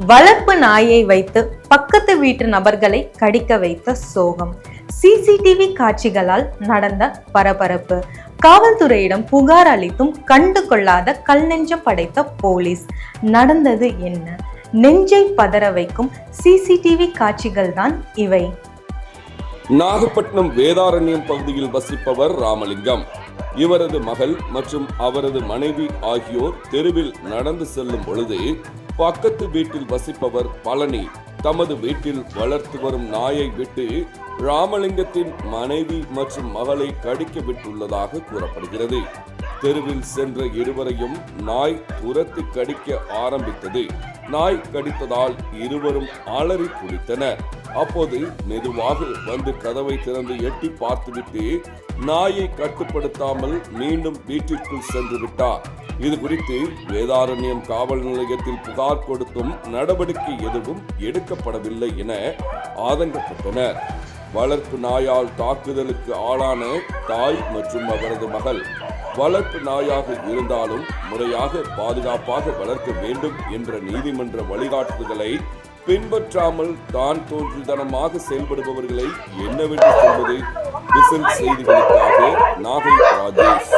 வளர்ப்பு நாயை வைத்து பக்கத்து வீட்டு நபர்களை கடிக்க வைத்த சோகம். சிசிடிவி காட்சிகளால் நடந்த பரபரப்பு. காவல்துறையிடம் புகார் அளித்தும் கண்டு கொள்ளாத கல்நெஞ்சம் படைத்த போலீஸ். நடந்தது என்ன? நெஞ்சை பதற வைக்கும் சிசிடிவி காட்சிகள் தான் இவை. நாகப்பட்டினம் வேதாரண்யம் பகுதியில் வசிப்பவர் ராமலிங்கம். இவரது மகள் மற்றும் அவரது மனைவி ஆகியோர் தெருவில் நடந்து செல்லும் பொழுது பக்கத்து வீட்டில் வசிப்பவர் பழனி தமது வீட்டில் வளர்த்து வரும் நாயை விட்டு ராமலிங்கத்தின் மனைவி மற்றும் மகளை கடிக்க விட்டுள்ளதாக கூறப்படுகிறது. தெருவில் சென்ற இருவரையும் நாய் துரத்தி கடிக்க ஆரம்பித்தது. நாய் கடித்ததால் இருவரும் அலறி துடித்தனர். அப்போது மெதுவாக வந்து கதவை திறந்து எட்டி பார்த்துவிட்டு நாயை கட்டுப்படுத்தாமல் மீண்டும் வீட்டிற்குள் சென்று விட்டார். இது குறித்து வேதாரண்யம் காவல் நிலையத்தில் புகார் கொடுத்தும் நடவடிக்கை எதுவும் எடுக்கப்படவில்லை என ஆதங்கப்பட்டனர். வளர்ப்பு நாயால் தாக்குதலுக்கு ஆளான தாய் மற்றும் அவரது மகள் வளர்ப்பு நாயாக இருந்தாலும் முறையாக பாதுகாப்பாக வளர்க்க வேண்டும் என்ற நீதிமன்ற வழிகாட்டுதல்களை பின்பற்றாமல் தான் தோன்றித்தனமாக செயல்படுபவர்களை என்னவென்று சொல்வது? விசில் செய்திகளுக்காக நாகை ராஜேஷ்.